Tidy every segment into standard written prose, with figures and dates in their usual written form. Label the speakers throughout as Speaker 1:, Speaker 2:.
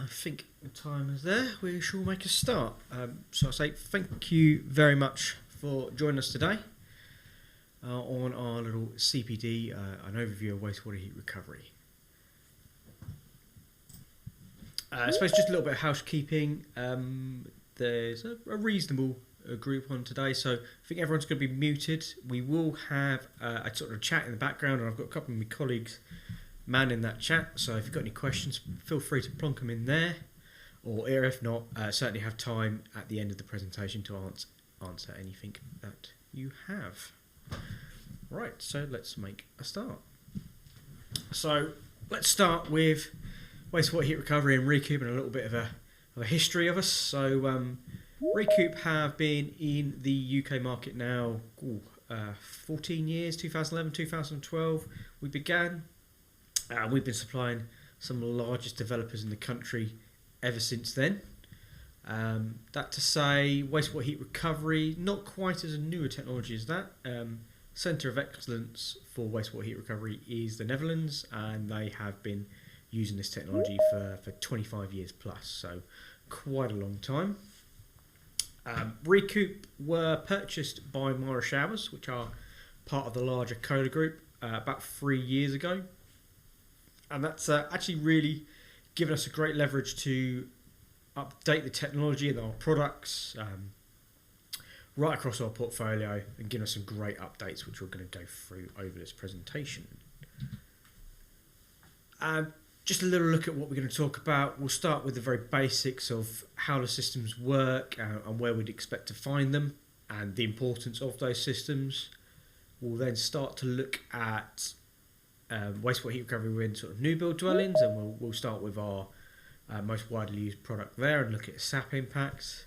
Speaker 1: think the time is there. We shall make a start. So I say thank you very much for joining us today on our little CPD, an overview of wastewater heat recovery. I suppose just a little bit of housekeeping. There's a reasonable group on today, so I think everyone's going to be muted. We will have a sort of chat in the background, and I've got a couple of my colleagues manning that chat, so if you've got any questions, feel free to plonk them in there, or if not, certainly have time at the end of the presentation to answer anything that you have. Right, so let's make a start. So let's start with wastewater heat recovery and Recoup and a little bit of a history of us. So Recoup have been in the UK market now 14 years, 2011, 2012 we began. We've been supplying some of the largest developers in the country ever since then. That to say, wastewater heat recovery, not quite as a newer technology as that. Centre of Excellence for wastewater heat recovery is the Netherlands, and they have been using this technology for 25 years plus, so quite a long time. Recoup were purchased by Myra Showers, which are part of the larger Kohler Group, about 3 years ago. And that's actually really given us a great leverage to update the technology and our products right across our portfolio and give us some great updates, which we're going to go through over this presentation. Just a little look at what we're going to talk about. We'll start with the very basics of how the systems work and where we'd expect to find them and the importance of those systems. We'll then start to look at wastewater heat recovery within sort of new build dwellings, and we'll start with our most widely used product there and look at SAP impacts.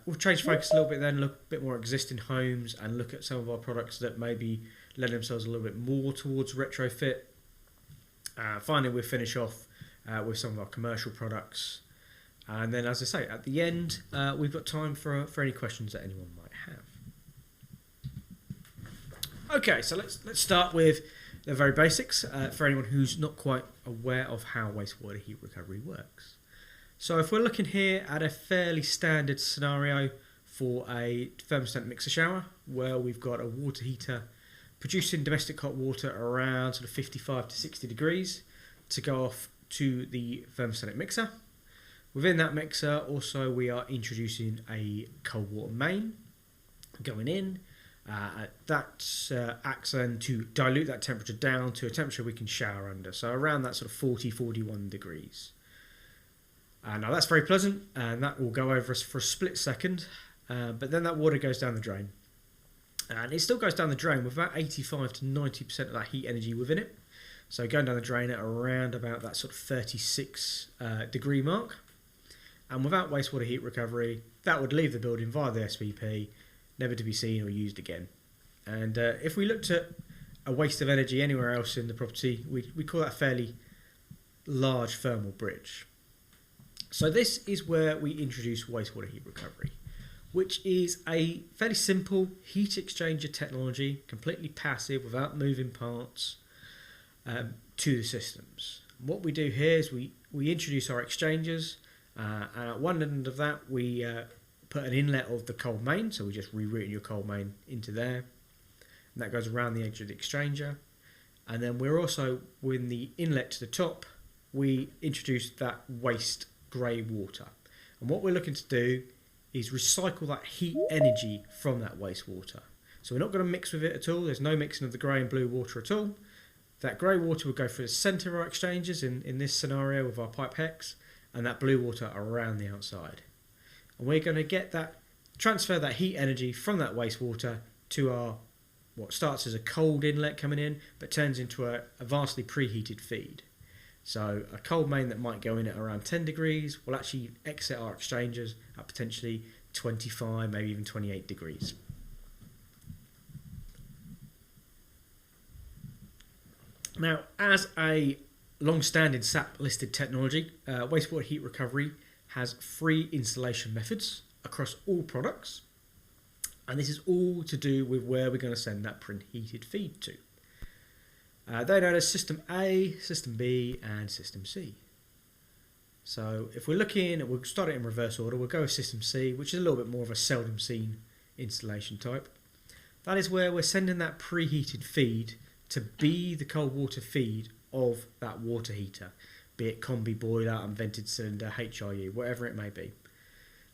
Speaker 1: We'll change focus a little bit then, look a bit more at existing homes and look at some of our products that maybe lend themselves a little bit more towards retrofit. Finally, we'll finish off with some of our commercial products, and then, as I say, at the end we've got time for any questions that anyone might have. Okay, so let's start with the very basics for anyone who's not quite aware of how wastewater heat recovery works. So if we're looking here at a fairly standard scenario for a thermostat mixer shower, where we've got a water heater producing domestic hot water around sort of 55 to 60 degrees to go off to the thermostatic mixer. Within that mixer also we are introducing a cold water main going in. That acts then to dilute that temperature down to a temperature we can shower under, so around that sort of 40-41 degrees. Now that's very pleasant, and that will go over us for a split second, but then that water goes down the drain. And it still goes down the drain with about 85 to 90% of that heat energy within it. So going down the drain at around about that sort of 36 degree mark. And without wastewater heat recovery, that would leave the building via the SPP, never to be seen or used again. And if we looked at a waste of energy anywhere else in the property, we call that a fairly large thermal bridge. So this is where we introduce wastewater heat recovery, which is a fairly simple heat exchanger technology, completely passive, without moving parts, to the systems. What we do here is we introduce our exchangers, and at one end of that we put an inlet of the cold main, so we just rerouting your cold main into there, and that goes around the edge of the exchanger. And then we're also, with the inlet to the top, we introduce that waste grey water, and what we're looking to do is recycle that heat energy from that wastewater. So we're not going to mix with it at all. There's no mixing of the grey and blue water at all. That grey water will go through the centre of our exchangers in this scenario with our pipe hex, and that blue water around the outside. And we're going to transfer that heat energy from that wastewater to our, what starts as a cold inlet coming in, but turns into a vastly preheated feed. So a cold main that might go in at around 10 degrees will actually exit our exchangers at potentially 25, maybe even 28 degrees. Now, as a long-standing SAP listed technology, wastewater heat recovery has 3 installation methods across all products, and this is all to do with where we're going to send that preheated feed to. They're known as System A, System B and System C. So if we're looking, we'll start it in reverse order. We'll go with System C, which is a little bit more of a seldom seen installation type. That is where we're sending that preheated feed to be the cold water feed of that water heater, be it combi boiler, unvented cylinder, HRU, whatever it may be.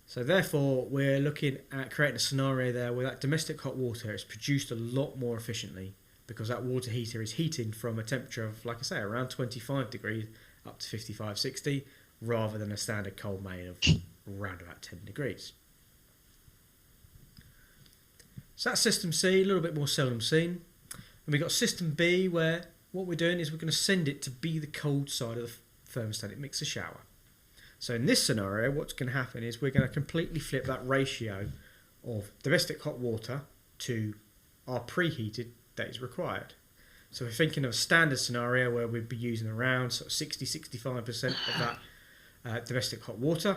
Speaker 1: So therefore, we're looking at creating a scenario there where that domestic hot water is produced a lot more efficiently, because that water heater is heating from a temperature of, like I say, around 25 degrees up to 55, 60, rather than a standard cold main of around about 10 degrees. So that's System C, a little bit more seldom seen. And we've got System B, where what we're doing is we're going to send it to be the cold side of the thermostatic mixer shower. So in this scenario, what's going to happen is we're going to completely flip that ratio of domestic hot water to our preheated that is required. So we're thinking of a standard scenario where we'd be using around sort of 60-65% of that domestic hot water,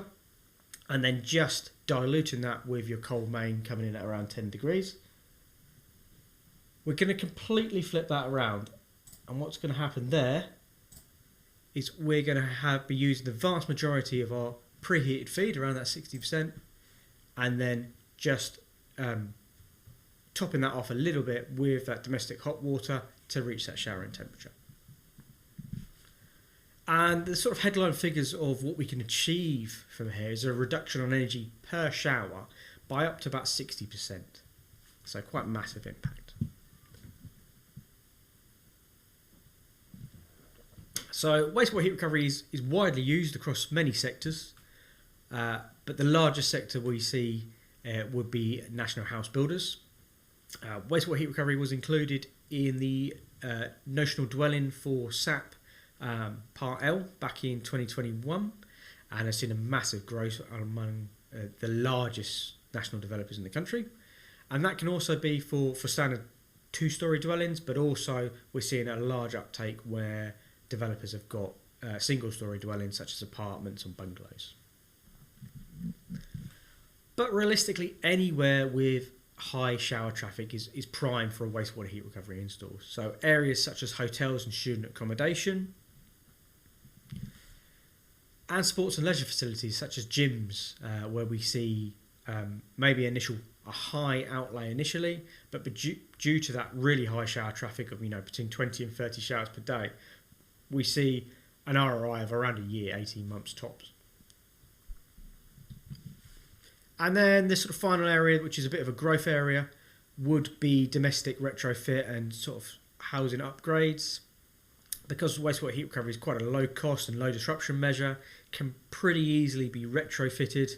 Speaker 1: and then just diluting that with your cold main coming in at around 10 degrees. We're going to completely flip that around, and what's going to happen there is we're going to be using the vast majority of our preheated feed, around that 60%, and then just topping that off a little bit with that domestic hot water to reach that showering temperature. And the sort of headline figures of what we can achieve from here is a reduction on energy per shower by up to about 60%. So quite massive impact. So wastewater heat recovery is widely used across many sectors, but the largest sector we see would be national house builders. Wastewater heat recovery was included in the notional dwelling for SAP Part L back in 2021, and has seen a massive growth among the largest national developers in the country. And that can also be for standard two-storey dwellings, but also we're seeing a large uptake where developers have got single-storey dwellings such as apartments and bungalows. But realistically, anywhere with high shower traffic is prime for a wastewater heat recovery install. So areas such as hotels and student accommodation, and sports and leisure facilities such as gyms, where we see maybe a high outlay initially, but due to that really high shower traffic of between 20 and 30 showers per day, we see an ROI of around a year, 18 months tops. And then this sort of final area, which is a bit of a growth area, would be domestic retrofit and sort of housing upgrades. Because wastewater heat recovery is quite a low cost and low disruption measure, can pretty easily be retrofitted,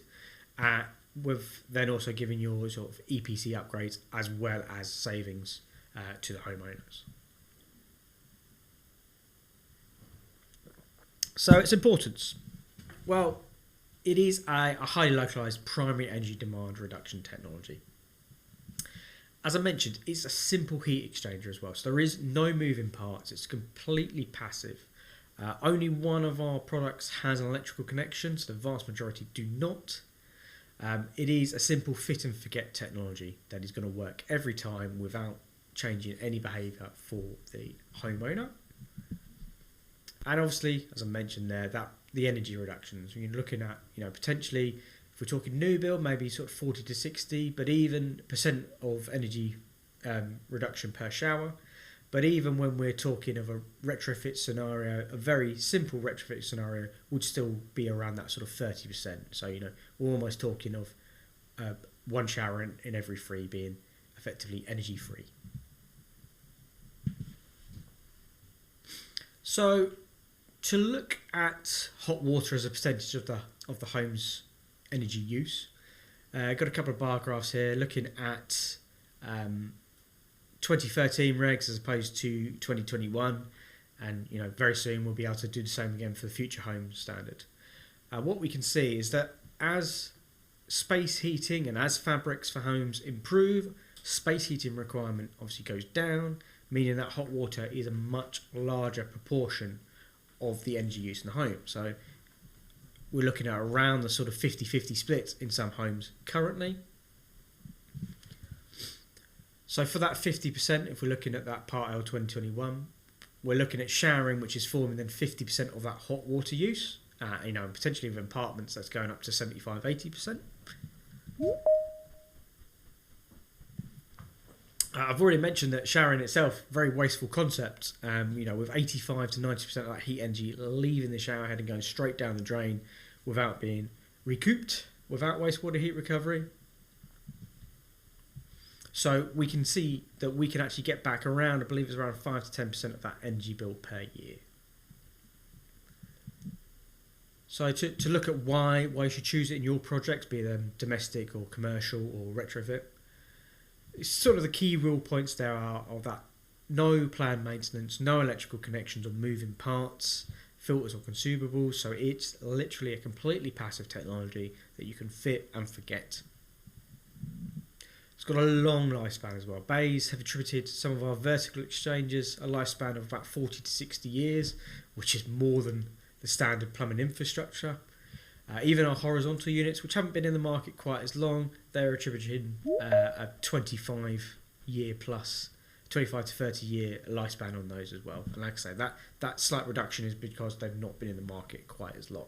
Speaker 1: with then also giving your sort of EPC upgrades as well as savings to the homeowners. So its importance. Well, it is a highly localised primary energy demand reduction technology. As I mentioned, it's a simple heat exchanger as well, so there is no moving parts. It's completely passive. Only one of our products has an electrical connection, so the vast majority do not. It is a simple fit and forget technology that is going to work every time without changing any behaviour for the homeowner. And obviously, as I mentioned there, that the energy reductions, you're looking at, potentially, if we're talking new build, maybe sort of 40 to 60, but even percent of energy reduction per shower. But even when we're talking of a retrofit scenario, a very simple retrofit scenario would still be around that sort of 30%. So, we're almost talking of one shower in every three being effectively energy free. So, to look at hot water as a percentage of the home's energy use, got a couple of bar graphs here looking at 2013 regs as opposed to 2021, and very soon we'll be able to do the same again for the future home standard. What we can see is that as space heating and as fabrics for homes improve, space heating requirement obviously goes down, meaning that hot water is a much larger proportion of the energy use in the home. So we're looking at around the sort of 50-50 split in some homes currently. So for that 50%, if we're looking at that Part L 2021, we're looking at showering, which is forming then 50% of that hot water use, And potentially with apartments that's going up to 75-80%. I've already mentioned that showering itself, very wasteful concept. With 85 to 90% of that heat energy leaving the shower head and going straight down the drain without being recouped, without wastewater heat recovery. So we can see that we can actually get back around, I believe it's around 5 to 10% of that energy bill per year. So to look at why you should choose it in your projects, be them domestic or commercial or retrofit, it's sort of the key rule points there are of that no planned maintenance, no electrical connections or moving parts, filters or consumables. So it's literally a completely passive technology that you can fit and forget. It's got a long lifespan as well. Bays have attributed some of our vertical exchanges a lifespan of about 40 to 60 years, which is more than the standard plumbing infrastructure. Even our horizontal units, which haven't been in the market quite as long, they're attributing a 25 to 30 year lifespan on those as well. And like I say, that slight reduction is because they've not been in the market quite as long.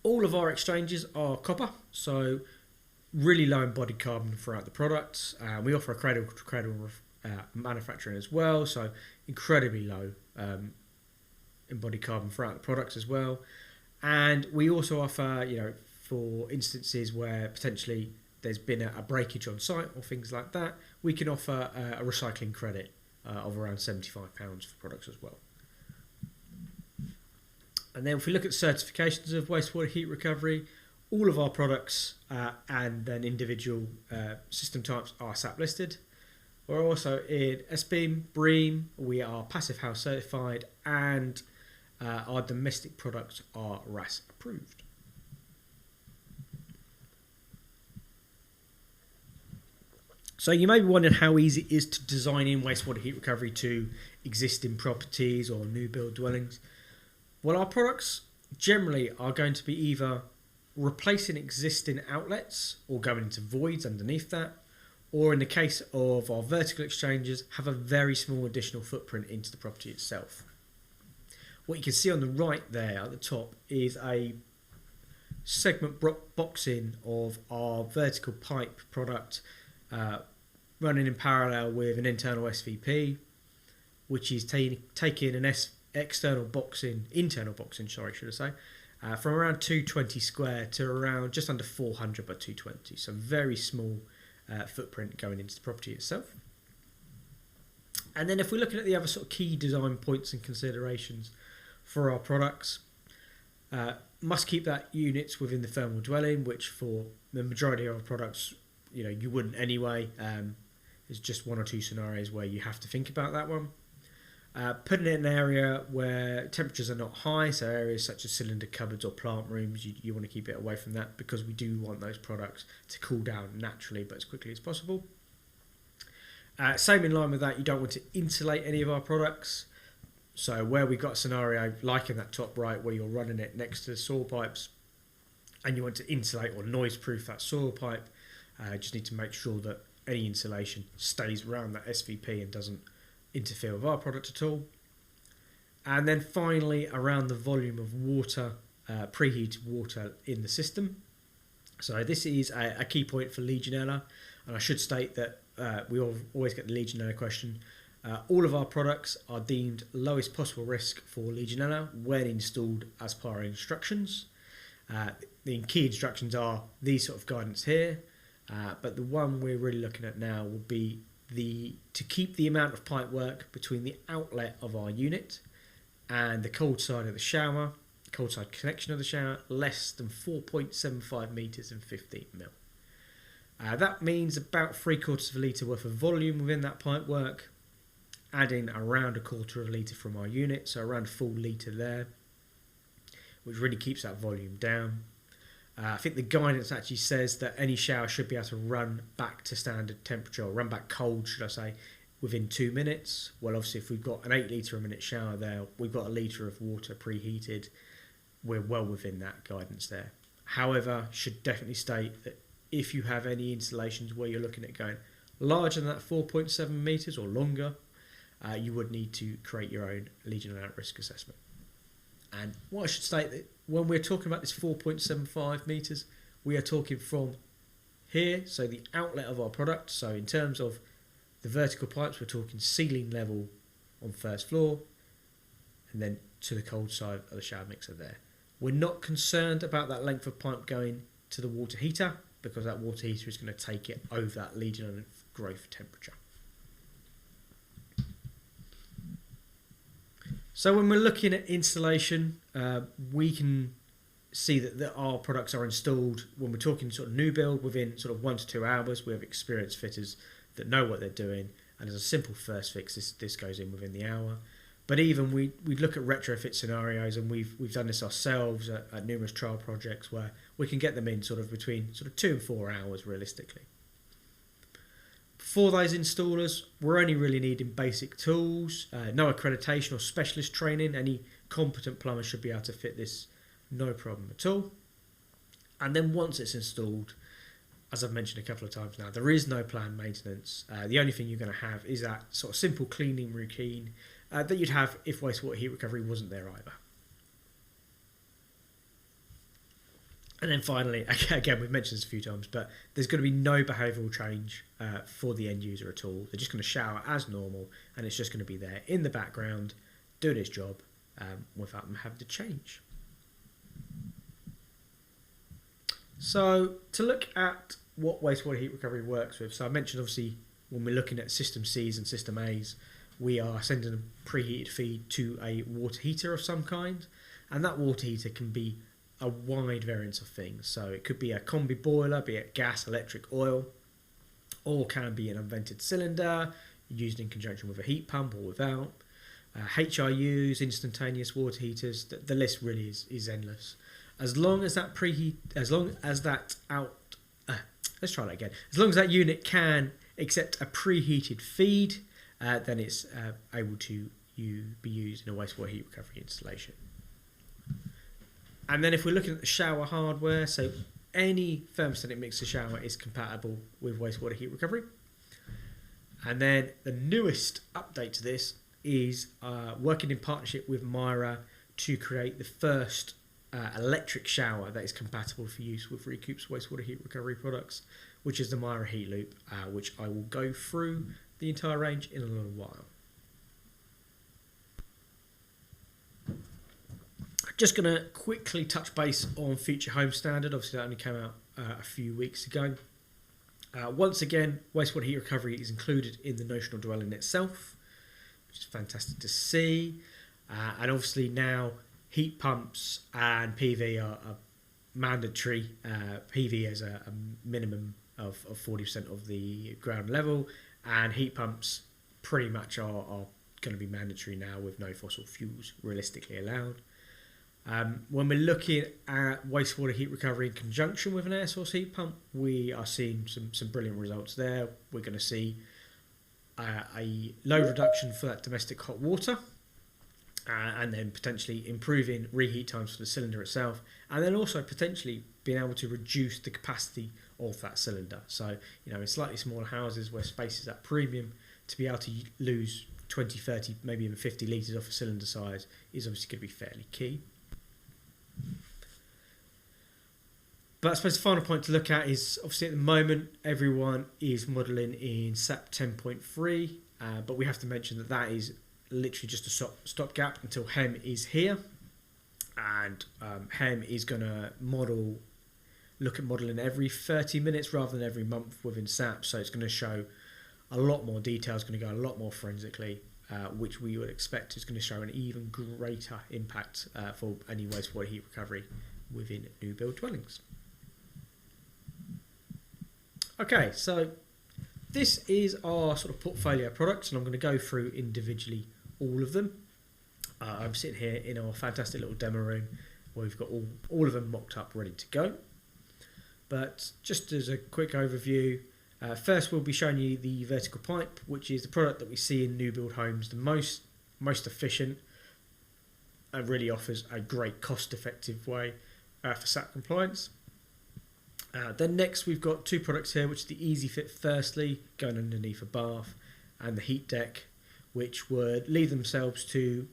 Speaker 1: All of our exchanges are copper, so really low embodied carbon throughout the products. We offer a cradle-to-cradle manufacturing as well, so incredibly low embodied carbon throughout the products as well. And we also offer, for instances where potentially there's been a breakage on site or things like that, we can offer a recycling credit of around £75 for products as well. And then if we look at certifications of wastewater heat recovery, all of our products and then individual system types are SAP listed. We're also in SBEAM, BREEAM, we are Passive House certified, and our domestic products are RAS approved. So you may be wondering how easy it is to design in wastewater heat recovery to existing properties or new build dwellings. Well, our products generally are going to be either replacing existing outlets or going into voids underneath that, or in the case of our vertical exchanges, have a very small additional footprint into the property itself. What you can see on the right there at the top is a segment boxing of our vertical pipe product running in parallel with an internal SVP, which is taking an internal boxing, from around 220 square to around just under 400 by 220. So very small footprint going into the property itself. And then if we're looking at the other sort of key design points and considerations for our products, must keep that units within the thermal dwelling, which for the majority of our products, you wouldn't anyway. There's just one or two scenarios where you have to think about that one. Putting it in an area where temperatures are not high, so areas such as cylinder cupboards or plant rooms, you want to keep it away from that because we do want those products to cool down naturally but as quickly as possible. Same in line with that, you don't want to insulate any of our products. So where we've got a scenario like in that top right where you're running it next to the soil pipes and you want to insulate or noise proof that soil pipe, just need to make sure that any insulation stays around that SVP and doesn't interfere with our product at all. And then finally around the volume of water, preheated water in the system. So this is a key point for Legionella, and I should state that we always get the Legionella question. All of our products are deemed lowest possible risk for Legionella when installed as per our instructions. The key instructions are these sort of guidance here, but the one we're really looking at now will be to keep the amount of pipe work between the outlet of our unit and the cold side of the shower, cold side connection of the shower, less than 4.75 metres and 15 mil. That means about 3/4 of a litre worth of volume within that pipe work, adding around 1/4 of a litre from our unit, so around a full litre there, which really keeps that volume down. I think the guidance actually says that any shower should be able to run back to standard temperature, or run back cold, should I say, within 2 minutes. Well, obviously, if we've got an 8 litre a minute shower there, we've got a litre of water preheated, we're well within that guidance there. However, should definitely state that if you have any installations where you're looking at going larger than that 4.7 metres or longer, you would need to create your own Legionella risk assessment. And what I should state that when we're talking about this 4.75 metres, we are talking from here, so the outlet of our product. So in terms of the vertical pipes, we're talking ceiling level on first floor, and then to the cold side of the shower mixer there. We're not concerned about that length of pipe going to the water heater, because that water heater is going to take it over that Legionella growth temperature. So when we're looking at installation, we can see that our products are installed, when we're talking sort of new build, within sort of 1 to 2 hours. We have experienced fitters that know what they're doing, and as a simple first fix, this goes in within the hour. But even we look at retrofit scenarios, and we've done this ourselves at numerous trial projects where we can get them in sort of between sort of 2 and 4 hours realistically. For those installers, we're only really needing basic tools, no accreditation or specialist training. Any competent plumber should be able to fit this, no problem at all. And then once it's installed, as I've mentioned a couple of times now, there is no planned maintenance. The only thing you're going to have is that sort of simple cleaning routine that you'd have if wastewater heat recovery wasn't there either. And then finally, again, we've mentioned this a few times, but there's going to be no behavioural change for the end user at all. They're just going to shower as normal, and it's just going to be there in the background doing its job without them having to change. So to look at what wastewater heat recovery works with, so I mentioned obviously when we're looking at system C's and system A's, we are sending a preheated feed to a water heater of some kind, and that water heater can be a wide variance of things. So it could be a combi boiler, be it gas, electric, oil, or can be an unvented cylinder used in conjunction with a heat pump or without. HRUs, instantaneous water heaters, the list really is endless. As long as that unit can accept a preheated feed, then it's able to be used in a wastewater heat recovery installation. And then if we're looking at the shower hardware, so any thermostatic mixer shower is compatible with wastewater heat recovery. And then the newest update to this is working in partnership with Myra to create the first electric shower that is compatible for use with Recoup's wastewater heat recovery products, which is the Myra Heat Loop, which I will go through the entire range in a little while. Just going to quickly touch base on Future Home Standard. Obviously, that only came out a few weeks ago. Once again, wastewater heat recovery is included in the notional dwelling itself, which is fantastic to see. And obviously now heat pumps and PV are mandatory. PV is a minimum of 40% of the ground level, and heat pumps pretty much are going to be mandatory now, with no fossil fuels realistically allowed. When we're looking at wastewater heat recovery in conjunction with an air source heat pump, we are seeing some brilliant results there. We're going to see a load reduction for that domestic hot water, and then potentially improving reheat times for the cylinder itself, and then also potentially being able to reduce the capacity of that cylinder. So, in slightly smaller houses where space is at premium, to be able to lose 20, 30, maybe even 50 litres off a cylinder size is obviously going to be fairly key. But I suppose the final point to look at is, obviously at the moment everyone is modelling in SAP 10.3, but we have to mention that is literally just a stopgap until HEM is here, and HEM is going to look at modelling every 30 minutes rather than every month within SAP, so it's going to show a lot more detail, it's going to go a lot more forensically, which we would expect is going to show an even greater impact for any wastewater heat recovery within new build dwellings. Okay, so this is our sort of portfolio of products, and I'm going to go through individually all of them. I'm sitting here in our fantastic little demo room where we've got all of them mocked up ready to go. But just as a quick overview, first we'll be showing you the vertical pipe, which is the product that we see in new build homes the most efficient, and really offers a great cost-effective way for SAP compliance. Then next we've got two products here, which is the Easy Fit firstly, going underneath a bath, and the Heat Deck, which would leave themselves to,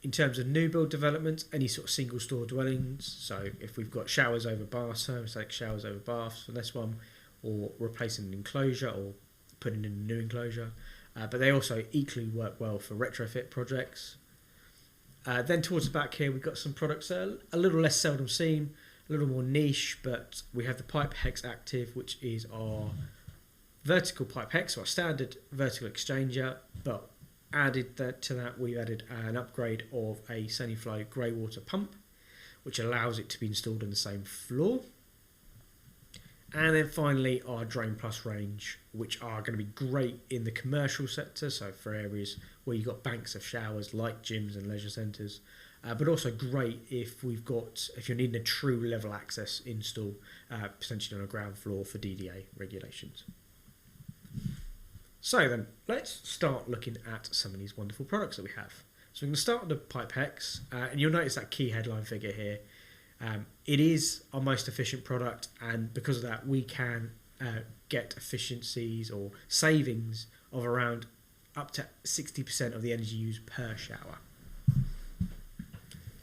Speaker 1: in terms of new build developments, any sort of single store dwellings. So if we've got showers over baths, so it's like showers over baths for this one, or replacing an enclosure or putting in a new enclosure. But they also equally work well for retrofit projects. Then towards the back here, we've got some products that are a little less seldom seen, a little more niche, but we have the Pipe Hex Active, which is our vertical pipe hex, so our standard vertical exchanger, but added to that, we've added an upgrade of a semi-flow grey water pump, which allows it to be installed on the same floor. And then finally our Drain Plus range, which are going to be great in the commercial sector, so for areas where you've got banks of showers like gyms and leisure centres, but also great if you're needing a true level access install, potentially on a ground floor for DDA regulations. So then, let's start looking at some of these wonderful products that we have. So we're going to start with the Pipe Hex, and you'll notice that key headline figure here. It is our most efficient product, and because of that we can get efficiencies or savings of around up to 60% of the energy used per shower.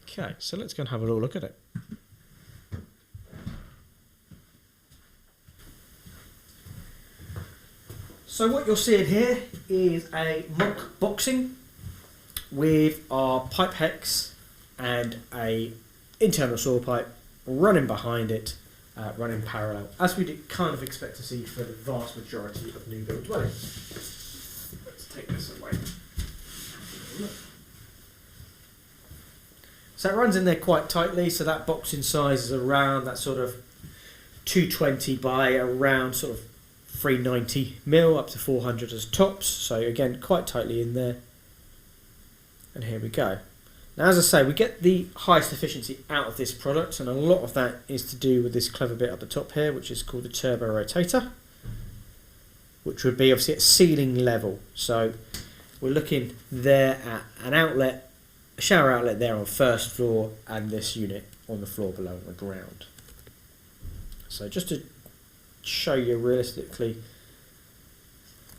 Speaker 1: Okay, so let's go and have a little look at it. So what you're seeing here is a mock boxing with our Pipe Hex and a internal saw pipe running behind it, running parallel, as we'd kind of expect to see for the vast majority of new build dwellings. Let's take this away. So it runs in there quite tightly, so that boxing size is around that sort of 220 by around sort of 390mm up to 400 as tops, so again quite tightly in there. And here we go. Now, as I say, we get the highest efficiency out of this product, and a lot of that is to do with this clever bit up the top here, which is called the turbo rotator, which would be obviously at ceiling level. So we're looking there at an outlet, a shower outlet there on first floor, and this unit on the floor below on the ground. So just to show you realistically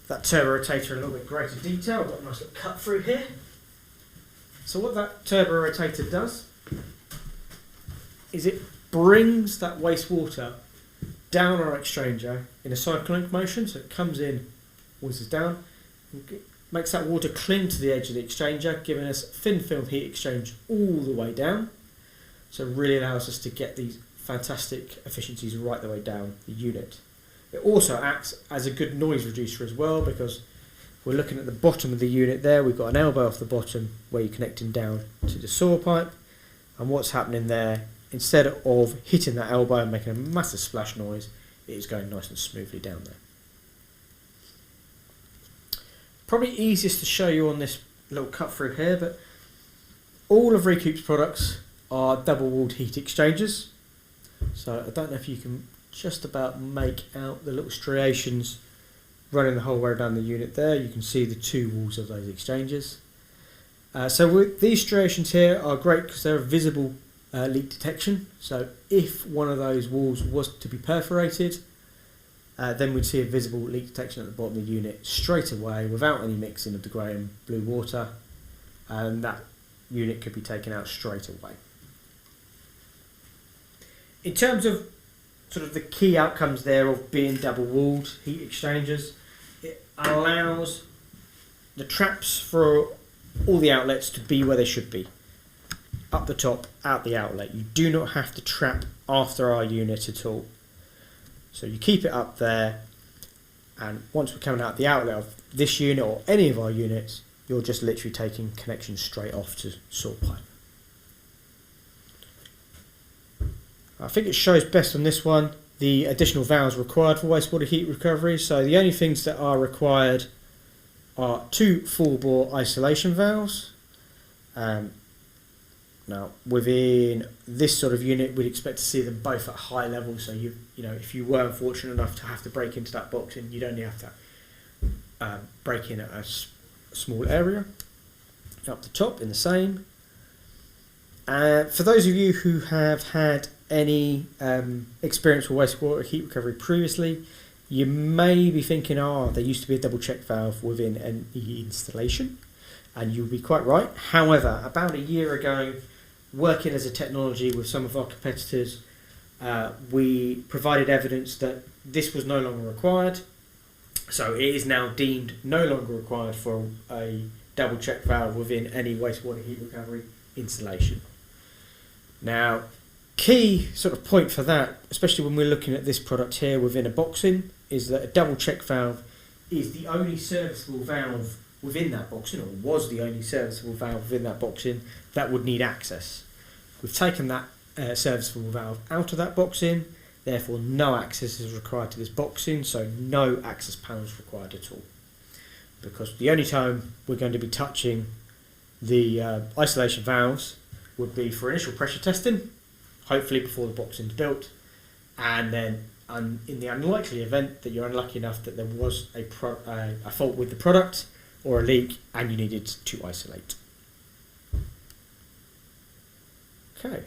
Speaker 1: that turbo rotator in a little bit greater detail, I've got a nice little cut through here. So what that turbo rotator does is it brings that wastewater down our exchanger in a cyclonic motion, so it comes in, whizzes down, makes that water cling to the edge of the exchanger, giving us thin film heat exchange all the way down. So it really allows us to get these fantastic efficiencies right the way down the unit. It also acts as a good noise reducer as well, because we're looking at the bottom of the unit there, we've got an elbow off the bottom where you're connecting down to the saw pipe, and what's happening there, instead of hitting that elbow and making a massive splash noise, it is going nice and smoothly down there. Probably easiest to show you on this little cut through here, but all of Recoup's products are double walled heat exchangers. So I don't know if you can just about make out the little striations running the whole way down the unit there. You can see the two walls of those exchangers. So these striations here are great because they're a visible leak detection. So if one of those walls was to be perforated, then we'd see a visible leak detection at the bottom of the unit straight away without any mixing of the grey and blue water, and that unit could be taken out straight away. In terms of sort of the key outcomes there of being double walled heat exchangers, it allows the traps for all the outlets to be where they should be. Up the top, out the outlet. You do not have to trap after our unit at all. So you keep it up there, and once we're coming out the outlet of this unit or any of our units, you're just literally taking connections straight off to saw pipe. I think it shows best on this one the additional valves required for wastewater heat recovery. So the only things that are required are 2 full bore isolation valves. Now within this sort of unit we'd expect to see them both at high levels, so you know if you were unfortunate enough to have to break into that boxing, you'd only have to break in at a small area. Up the top in the same. For those of you who have had any experience with wastewater heat recovery previously, you may be thinking, there used to be a double check valve within an installation. and you'll be quite right. However, about a year ago, working as a technology with some of our competitors, we provided evidence that this was no longer required. So it is now deemed no longer required for a double check valve within any wastewater heat recovery installation. Now, key sort of point for that, especially when we're looking at this product here within a boxing, is that a double check valve is the only serviceable valve within that boxing, or was the only serviceable valve within that boxing that would need access. We've taken that serviceable valve out of that boxing, therefore no access is required to this boxing, so no access panels required at all. Because the only time we're going to be touching the isolation valves would be for initial pressure testing, hopefully before the boxing's built, and then in the unlikely event that you're unlucky enough that there was a fault with the product or a leak and you needed to isolate. Okay.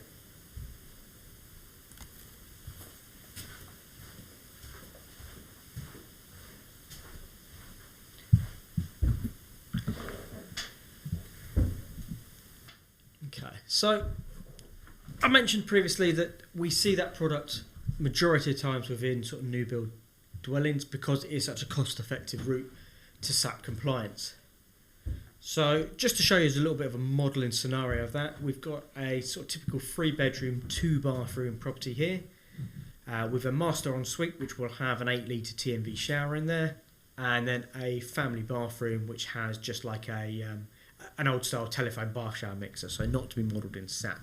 Speaker 1: So I mentioned previously that we see that product majority of times within sort of new build dwellings because it is such a cost-effective route to SAP compliance. So just to show you a little bit of a modelling scenario of that, we've got a sort of typical 3-bedroom, 2-bathroom property here with a master ensuite which will have an 8-litre TMV shower in there, and then a family bathroom which has just like an old style telephone bath shower mixer, so not to be modelled in SAP.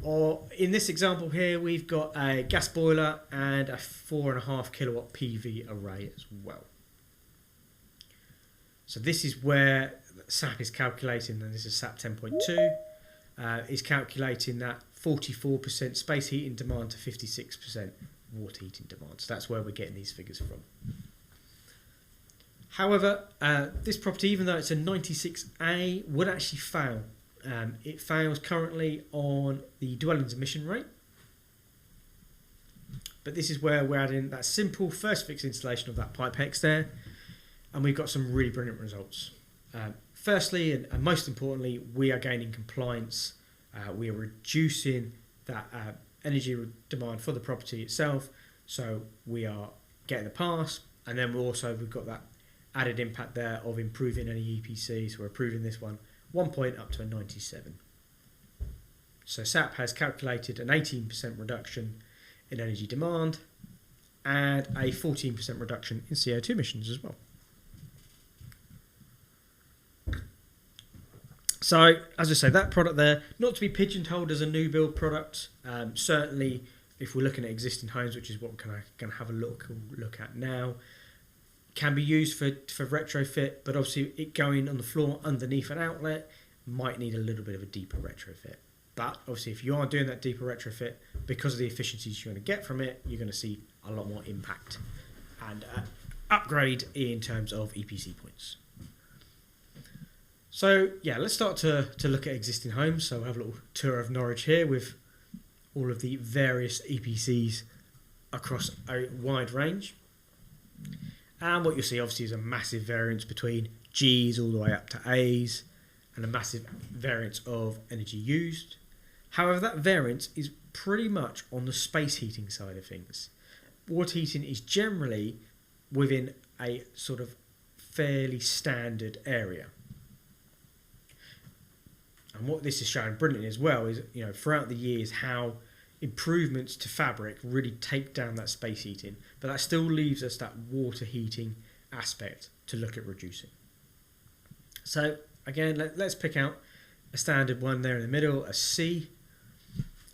Speaker 1: Or in this example here, we've got a gas boiler and a 4.5 kilowatt PV array as well. So this is where SAP is calculating, and this is SAP 10.2, is calculating that 44% space heating demand to 56% water heating demand. So that's where we're getting these figures from. However, this property, even though it's a 96A, would actually fail. It fails currently on the dwellings emission rate. But this is where we're adding that simple first fix installation of that pipe hex there. And we've got some really brilliant results. Firstly, and most importantly, we are gaining compliance. We are reducing that energy demand for the property itself. So we are getting the pass. And then we've got that added impact there of improving any EPCs. We're improving this one 1 point up to a 97. So SAP has calculated an 18% reduction in energy demand and a 14% reduction in CO2 emissions as well. So, as I say, that product there, not to be pigeonholed as a new build product. Certainly, if we're looking at existing homes, which is what we're going to have a look at now, can be used for retrofit, but obviously it going on the floor underneath an outlet might need a little bit of a deeper retrofit. But obviously if you are doing that deeper retrofit, because of the efficiencies you're going to get from it, you're going to see a lot more impact and upgrade in terms of EPC points. So yeah, let's start to look at existing homes. So we'll have a little tour of Norwich here with all of the various EPCs across a wide range. And what you'll see obviously is a massive variance between G's all the way up to A's, and a massive variance of energy used. However, that variance is pretty much on the space heating side of things. Water heating is generally within a sort of fairly standard area. And what this is showing brilliantly as well is, throughout the years how improvements to fabric really take down that space heating, but that still leaves us that water heating aspect to look at reducing. So again, let's pick out a standard one there in the middle, a C.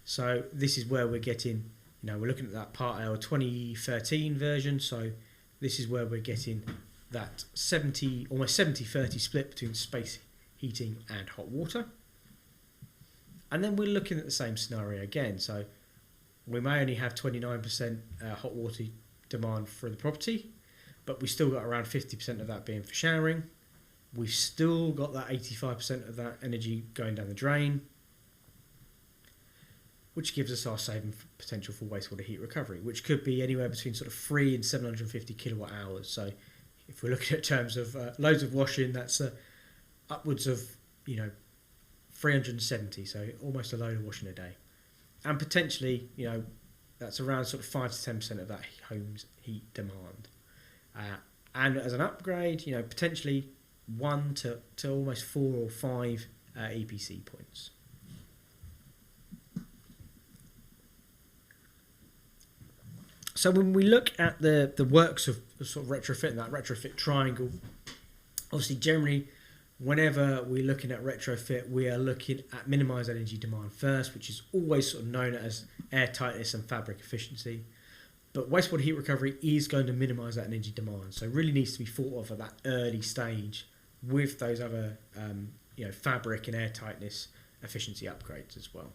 Speaker 1: So this is where we're getting, we're looking at that Part L 2013 version. So this is where we're getting that almost 70-30 split between space heating and hot water. And then we're looking at the same scenario again. So we may only have 29% hot water demand for the property, but we still got around 50% of that being for showering. We've still got that 85% of that energy going down the drain, which gives us our saving potential for wastewater heat recovery, which could be anywhere between sort of 3 and 750 kilowatt hours. So if we're looking at terms of loads of washing, that's upwards of 370, so almost a load of washing a day, and potentially that's around sort of 5 to 10% of that home's heat demand. And as an upgrade, potentially 1 to almost 4 or 5 EPC points. So when we look at the works of sort of retrofitting, that retrofit triangle, obviously generally whenever we're looking at retrofit, we are looking at minimise energy demand first, which is always sort of known as air tightness and fabric efficiency. But wastewater heat recovery is going to minimise that energy demand, so it really needs to be thought of at that early stage with those other fabric and air tightness efficiency upgrades as well.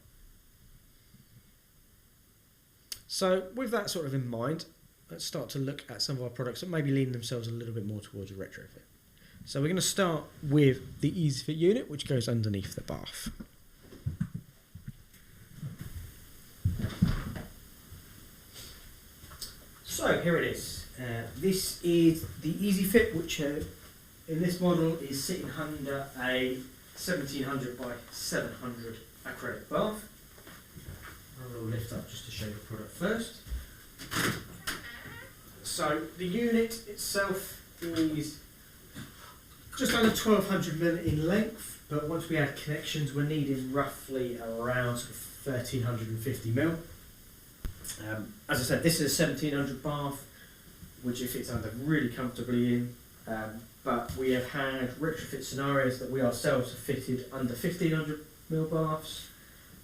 Speaker 1: So with that sort of in mind, let's start to look at some of our products that maybe lean themselves a little bit more towards a retrofit. So we're going to start with the EasyFit unit, which goes underneath the bath. So here it is. This is the EasyFit, which in this model is sitting under a 1700 by 700 acrylic bath. I will lift up just to show the product first. So the unit itself is just under 1200mm in length, but once we add connections, we're needing roughly around sort of 1350mm. As I said, this is a 1700 bath, which it fits under really comfortably in. But we have had retrofit scenarios that we ourselves have fitted under 1500mm baths,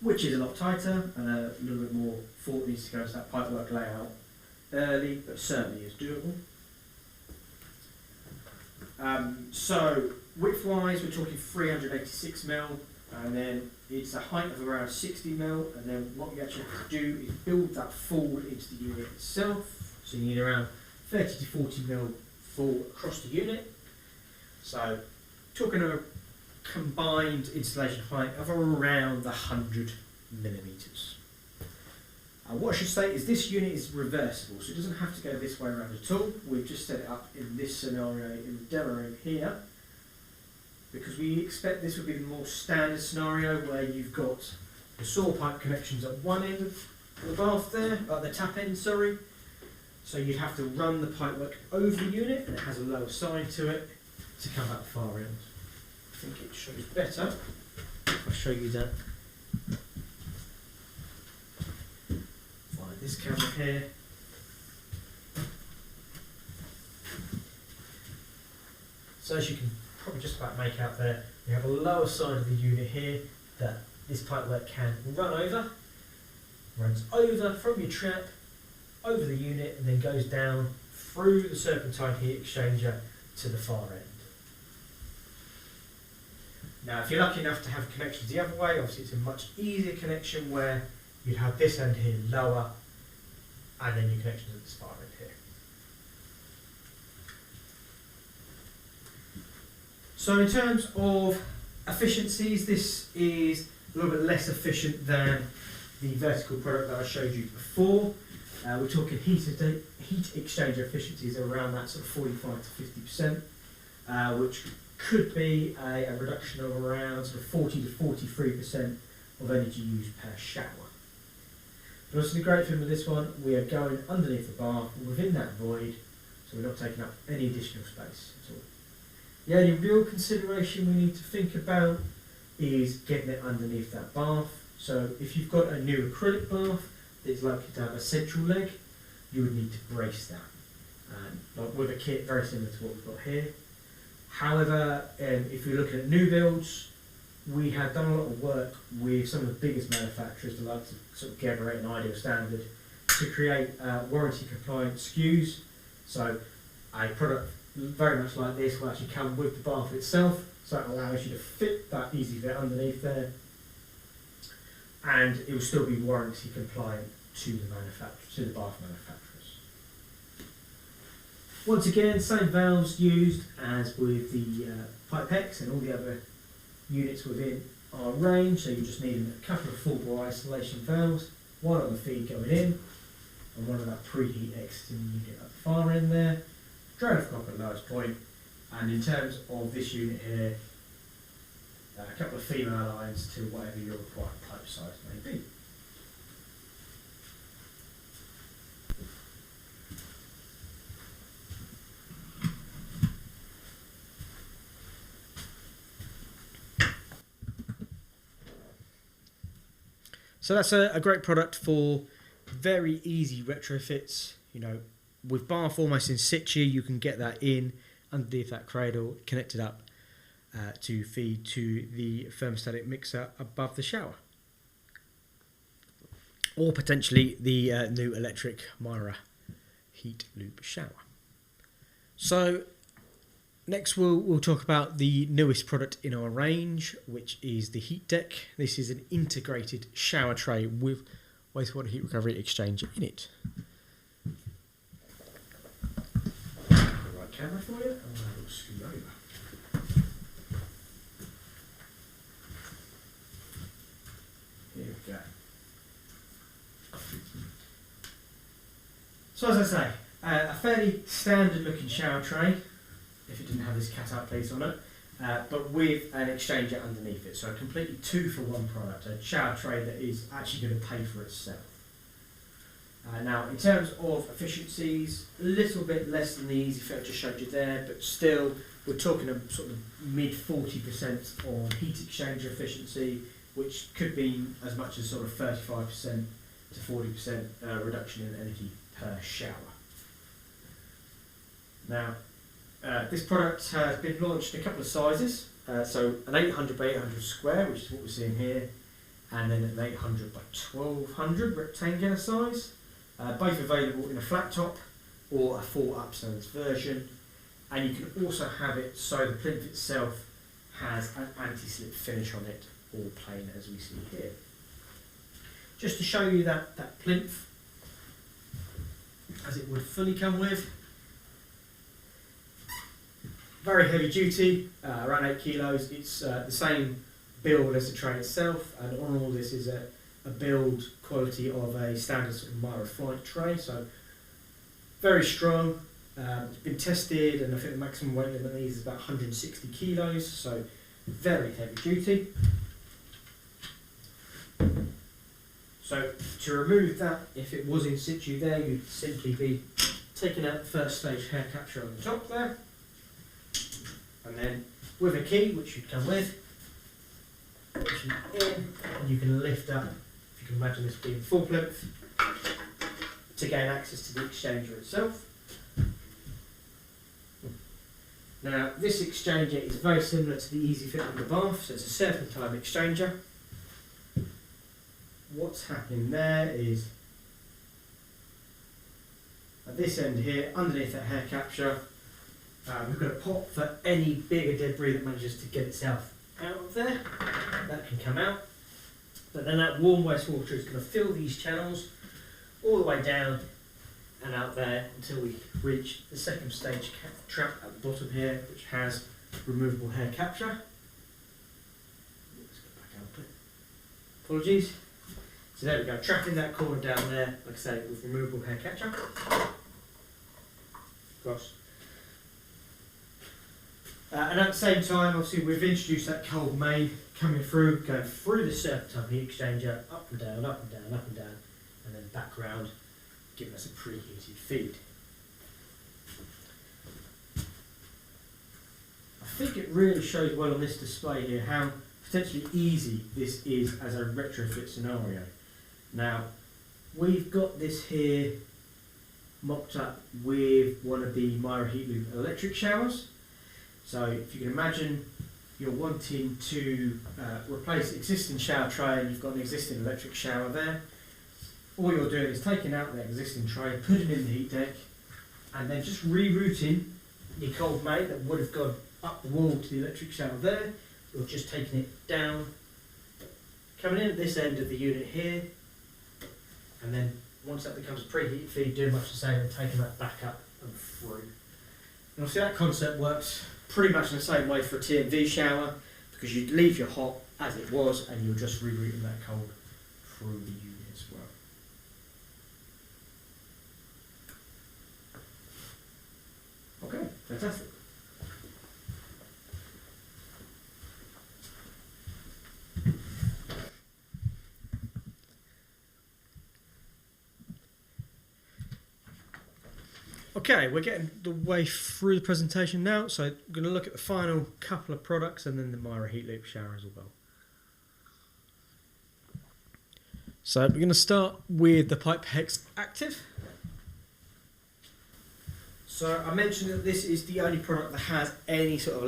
Speaker 1: which is a lot tighter and a little bit more thought needs to go into that pipework layout early, but certainly is doable. So width-wise, we're talking 386mm, and then it's a height of around 60mm, and then what you actually have to do is build that forward into the unit itself. So you need around 30 to 40mm fall across the unit. So talking a combined installation height of around 100mm. What I should say is this unit is reversible, so it doesn't have to go this way around at all. We've just set it up in this scenario in the demo room here, because we expect this would be the more standard scenario where you've got the saw pipe connections at one end of the bath there, at the tap end, sorry. So you'd have to run the pipework over the unit, and it has a lower side to it to come out the far end. I think it shows better if I show you that. Find this camera here. So as you can probably just about make out there, we have a lower side of the unit here that this pipework can run over. Runs over from your trap, over the unit, and then goes down through the serpentine heat exchanger to the far end. Now, if you're lucky enough to have connections the other way, obviously it's a much easier connection where you'd have this end here lower, and then your connections at this far end here. So in terms of efficiencies, this is a little bit less efficient than the vertical product that I showed you before. We're talking heat exchanger efficiencies around that sort of 45 to 50%, which could be a reduction of around sort of 40 to 43% of energy used per shower. But also the great thing with this one, we are going underneath the bath within that void, so we're not taking up any additional space at all. The only real consideration we need to think about is getting it underneath that bath. So if you've got a new acrylic bath that is likely to have a central leg, you would need to brace that. Like with a kit very similar to what we've got here. However, if you're looking at new builds, we have done a lot of work with some of the biggest manufacturers, the likes of sort of Geberit and Ideal Standard, to create warranty compliant SKUs. So a product very much like this will actually come with the bath itself, so it allows you to fit that EasyFit underneath there, and it will still be warranty compliant to the bath manufacturers. Once again, same valves used as with the Pipex and all the other units within our range, so you're just needing a couple of full bore isolation valves, one on the feed going in, and one of that preheat exiting the unit at the far end there. Drain off cock at the lowest point, and in terms of this unit here, a couple of female lines to whatever your required pipe size may be. So that's a great product for very easy retrofits. You know, with bath almost in situ, you can get that in underneath that cradle, connected up to feed to the thermostatic mixer above the shower. Or potentially the new electric Myra heat loop shower. So next we'll talk about the newest product in our range, which is the heat deck. This is an integrated shower tray with wastewater heat recovery exchanger in it. The right camera for you, and I'll scoot over. Here we go. So as I say, a fairly standard looking shower tray, if it didn't have this cat-out piece on it, but with an exchanger underneath it. So a completely 2-for-1 product, a shower tray that is actually going to pay for itself. Now, in terms of efficiencies, a little bit less than the Easy Fit I just showed you there, but still, we're talking a sort of mid 40% on heat exchanger efficiency, which could be as much as sort of 35% to 40% reduction in energy per shower. Now, this product has been launched in a couple of sizes, so an 800 by 800 square, which is what we're seeing here, and then an 800 by 1200 rectangular size, both available in a flat top or a full upstairs version, and you can also have it so the plinth itself has an anti-slip finish on it, all plain as we see here. Just to show you that plinth, as it would fully come with. Very heavy duty, around 8 kilos. It's the same build as the tray itself, and on all this is a build quality of a standard sort of Myra flight tray. So very strong. It's been tested, and I think the maximum weight limit on these is about 160 kilos. So very heavy duty. So to remove that, if it was in situ there, you'd simply be taking out the first stage hair capture on the top there. And then with a key, which should come with, push it in, and you can lift up, if you can imagine this being full plinth, to gain access to the exchanger itself. Now, this exchanger is very similar to the Easy Fit on the bath, so it's a serpentine exchanger. What's happening there is, at this end here, underneath that hair capture, we've got a pot for any bigger debris that manages to get itself out of there. That can come out. But then that warm wastewater is going to fill these channels all the way down and out there until we reach the second stage trap at the bottom here, which has removable hair capture. Let's get back out a bit. Apologies. So there we go, trapping that corner down there, like I say, with removable hair catcher. Across. And at the same time, obviously, we've introduced that cold main coming through, going through the serpentine heat exchanger, up and down, up and down, up and down, and then back round, giving us a preheated feed. I think it really shows well on this display here how potentially easy this is as a retrofit scenario. Now, we've got this here mocked up with one of the Myra Heat Loop electric showers. So if you can imagine you're wanting to replace the existing shower tray and you've got an existing electric shower there, all you're doing is taking out that existing tray, putting in the heat deck, and then just rerouting your cold main that would have gone up the wall to the electric shower there. You're just taking it down, coming in at this end of the unit here, and then once that becomes a preheat feed, doing much the same and taking that back up and through. And obviously that concept works pretty much in the same way for a T&V shower, because you'd leave your hot as it was and you're just rerouting that cold through the unit as well. Okay, fantastic. Okay, we're getting the way through the presentation now, so I'm going to look at the final couple of products and then the Myra heat loop shower as well. So we're going to start with the Pipe Hex Active. So I mentioned that this is the only product that has any sort of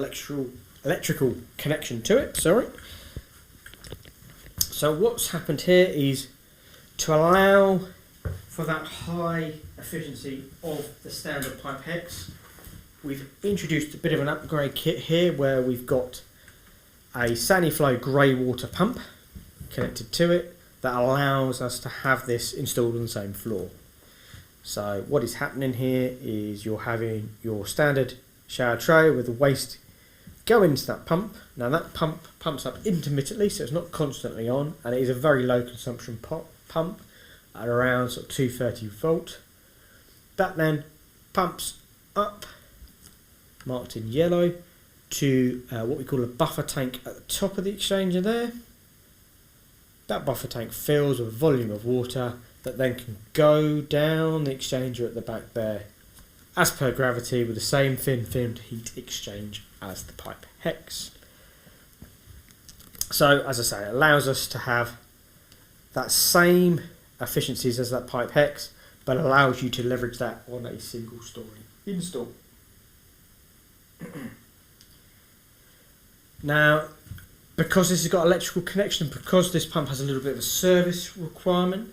Speaker 1: electrical connection to it. So what's happened here is to allow for that high efficiency of the standard Pipe Hex, we've introduced a bit of an upgrade kit here where we've got a Saniflow grey water pump connected to it that allows us to have this installed on the same floor. So what is happening here is you're having your standard shower tray with the waste go into that pump. Now that pump pumps up intermittently, so it's not constantly on, and it is a very low consumption pump at around sort of 230 volt. That then pumps up, marked in yellow, to what we call a buffer tank at the top of the exchanger there. That buffer tank fills with a volume of water that then can go down the exchanger at the back there, as per gravity, with the same thin filmed heat exchange as the Pipe Hex. So as I say, it allows us to have that same efficiencies as that Pipe Hex, but allows you to leverage that on a single story install. Now, because this has got electrical connection, because this pump has a little bit of a service requirement,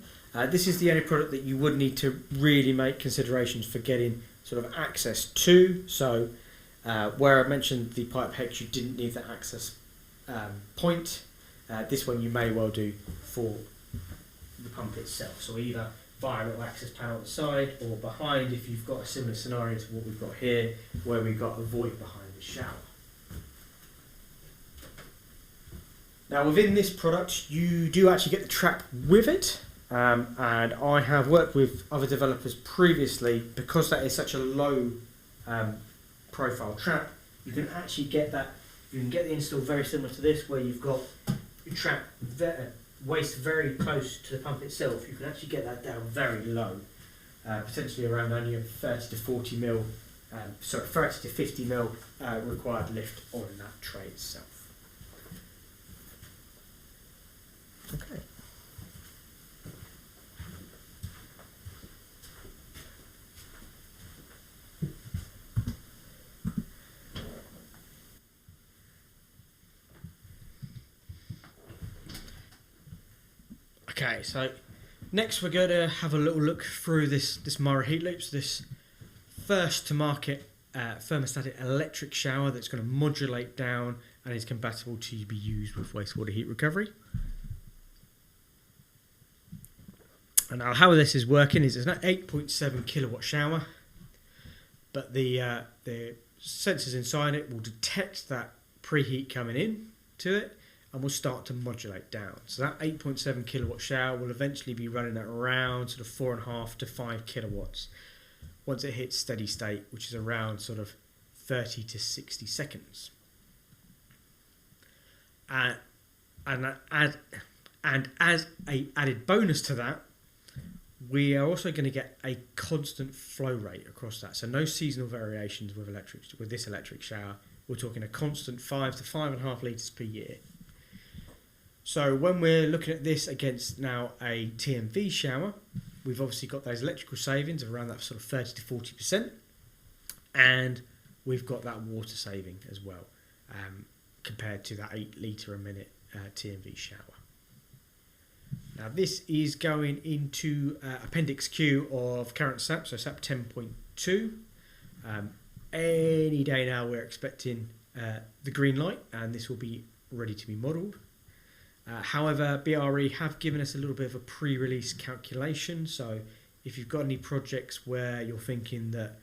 Speaker 1: this is the only product that you would need to really make considerations for getting sort of access to. So where I mentioned the Pipe Hex, you didn't need that access point. This one you may well do for the pump itself. So either via a little access panel at the side or behind, if you've got a similar scenario to what we've got here, where we've got a void behind the shower. Now within this product you do actually get the trap with it, and I have worked with other developers previously. Because that is such a low profile trap, you can actually get that, you can get the install very similar to this, where you've got your trap waste very close to the pump itself. You can actually get that down very low, potentially around only a 30 to 40 mil, 30 to 50 mil required lift on that tray itself. Okay. Okay, so next we're going to have a little look through this Myra heat loops, this first to market thermostatic electric shower that's going to modulate down and is compatible to be used with wastewater heat recovery. And now how this is working is it's an 8.7 kilowatt shower, but the sensors inside it will detect that preheat coming in to it and will start to modulate down. So that 8.7 kilowatt shower will eventually be running at around sort of 4.5 to 5 kilowatts once it hits steady state, which is around sort of 30 to 60 seconds. And as a added bonus to that, we are also going to get a constant flow rate across that. So no seasonal variations with this electric shower. We're talking a constant 5 to 5.5 litres per year. So when we're looking at this against now a TMV shower, we've obviously got those electrical savings of around that sort of 30 to 40%, and we've got that water saving as well, compared to that 8 litre a minute TMV shower. Now this is going into Appendix Q of current SAP, so SAP 10.2. Any day now we're expecting the green light, and this will be ready to be modelled. However, BRE have given us a little bit of a pre-release calculation, so if you've got any projects where you're thinking that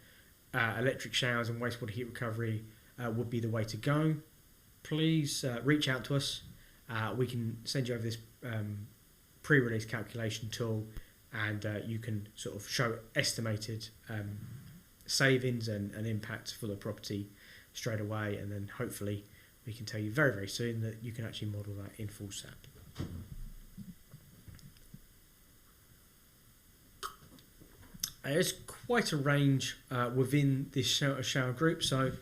Speaker 1: electric showers and wastewater heat recovery would be the way to go, please reach out to us. We can send you over this pre-release calculation tool, and you can sort of show estimated savings and impact for the property straight away, and then hopefully we can tell you very, very soon that you can actually model that in full SAP. There's quite a range within this shower group. So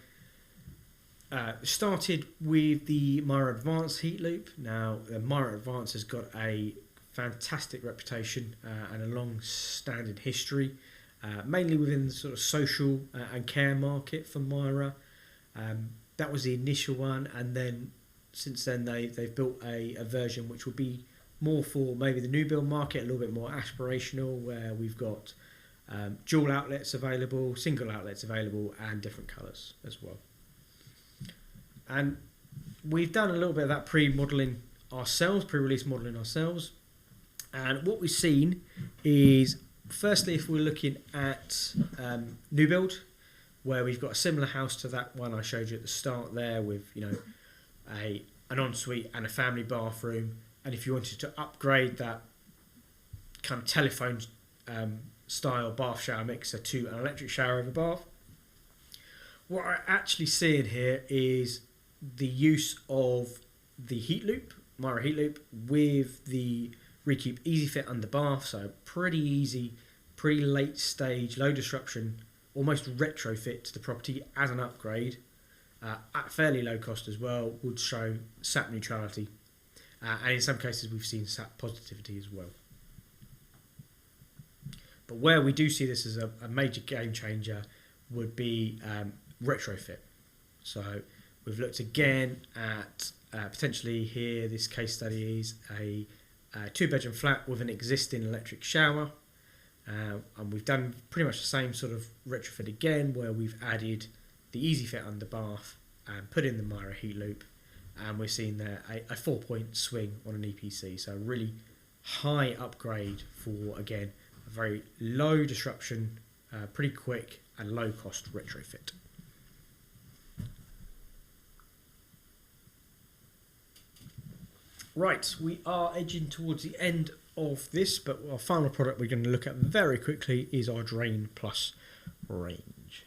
Speaker 1: started with the Myra Advanced heat loop. Now the Myra Advanced has got a fantastic reputation and a long-standing history, mainly within the sort of social and care market for Myra. That was the initial one, and then since then they've built a version which will be more for maybe the new build market, a little bit more aspirational, where we've got dual outlets available, single outlets available, and different colours as well. And we've done a little bit of that pre-modelling ourselves, pre-release modelling ourselves. And what we've seen is, firstly, if we're looking at new build, where we've got a similar house to that one I showed you at the start there, with an ensuite and a family bathroom. And if you wanted to upgrade that kind of telephone style bath shower mixer to an electric shower over bath, what we're actually seeing here is the use of the heat loop, Myra heat loop, with the Recoup Easy Fit under bath. So pretty easy, pretty late stage, low disruption, almost retrofit to the property as an upgrade at fairly low cost as well. Would show SAP neutrality, and in some cases we've seen SAP positivity as well. But where we do see this as a major game changer would be retrofit. So we've looked again at potentially here, this case study is a 2-bedroom flat with an existing electric shower, and we've done pretty much the same sort of retrofit again, where we've added the Easy Fit under bath and put in the Myra heat loop, and we're seeing there a 4-point swing on an EPC. So a really high upgrade for, again, a very low disruption, pretty quick and low cost retrofit. Right, we are edging towards the end of this, but our final product we're going to look at very quickly is our Drain Plus range.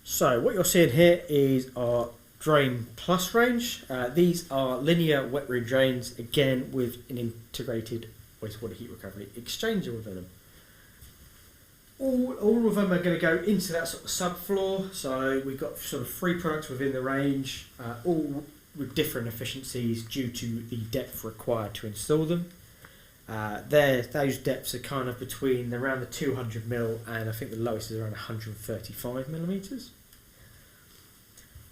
Speaker 1: So what you're seeing here is our Drain Plus range. These are linear wet room drains, again with an integrated wastewater heat recovery exchanger within them. All of them are going to go into that sort of subfloor. So we've got sort of 3 products within the range, all with different efficiencies due to the depth required to install them. Those depths are kind of between around the 200mm, and I think the lowest is around 135mm.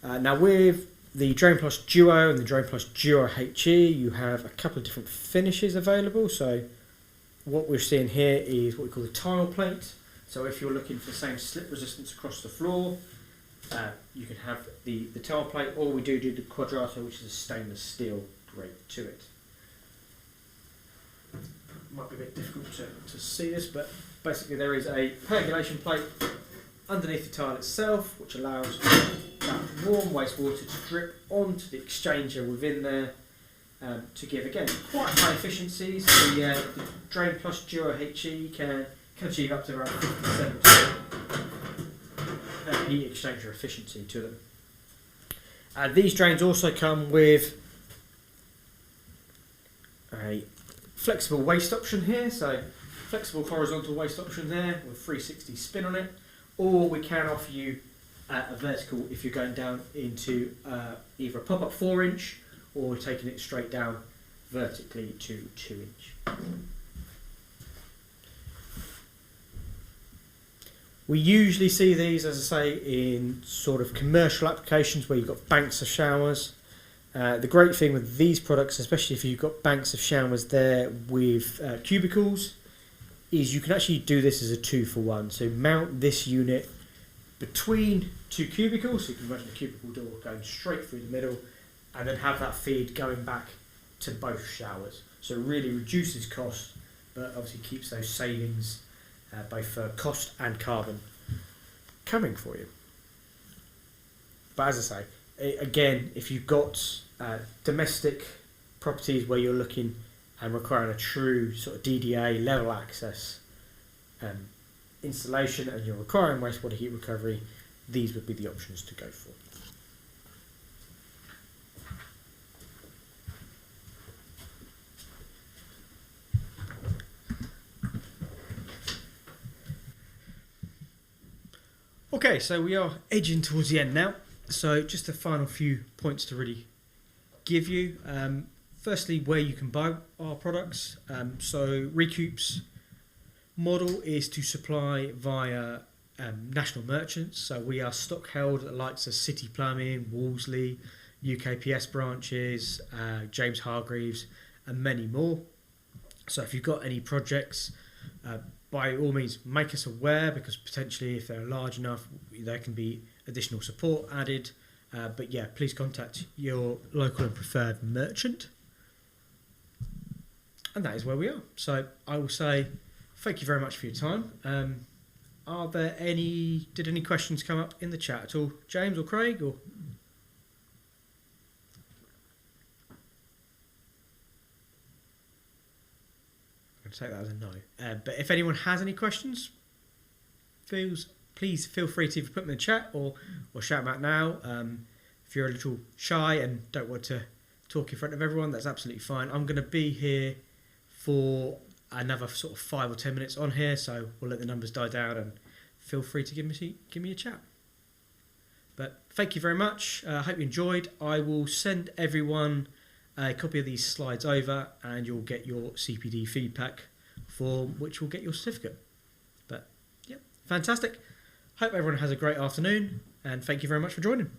Speaker 1: Now with the Drain Plus Duo and the Drain Plus Duo HE, you have a couple of different finishes available. So what we're seeing here is what we call the tile plate. So if you're looking for the same slip resistance across the floor, you can have the tile plate, or we do the Quadrato, which is a stainless steel grade to it. Might be a bit difficult to see this, but basically there is a percolation plate underneath the tile itself, which allows that warm wastewater to drip onto the exchanger within there, to give, again, quite high efficiencies. The Drain Plus Duo HE can achieve up to around 57% heat exchanger efficiency to them. These drains also come with a flexible waste option here, so flexible horizontal waste option there with 360 spin on it, or we can offer you a vertical if you're going down into either a pop-up 4-inch or taking it straight down vertically to 2-inch. We usually see these, as I say, in sort of commercial applications where you've got banks of showers. The great thing with these products, especially if you've got banks of showers there with cubicles, is you can actually do this as a 2-for-1. So mount this unit between 2 cubicles, so you can imagine a cubicle door going straight through the middle, and then have that feed going back to both showers. So it really reduces cost, but obviously keeps those savings, both for cost and carbon, coming for you. But as I say, again, if you've got domestic properties where you're looking and requiring a true sort of DDA level access installation, and you're requiring wastewater heat recovery, these would be the options to go for. Okay, so we are edging towards the end now. So just a final few points to really give you. Firstly, where you can buy our products. So Recoup's model is to supply via national merchants. So we are stock held at the likes of City Plumbing, Wolseley, UKPS branches, James Hargreaves, and many more. So if you've got any projects, by all means make us aware, because potentially if they're large enough there can be additional support added, but yeah, please contact your local and preferred merchant. And that is where we are. So I will say thank you very much for your time. Did any questions come up in the chat at all, James or Craig? Or take that as a no. But if anyone has any questions, please feel free to either put them in the chat or shout them out now. If you're a little shy and don't want to talk in front of everyone, that's absolutely fine. I'm going to be here for another sort of 5 or 10 minutes on here, so we'll let the numbers die down, and feel free to give me a chat. But thank you very much. I hope you enjoyed. I will send everyone a copy of these slides over, and you'll get your CPD feedback form, which will get your certificate. But yeah, fantastic. Hope everyone has a great afternoon, and thank you very much for joining.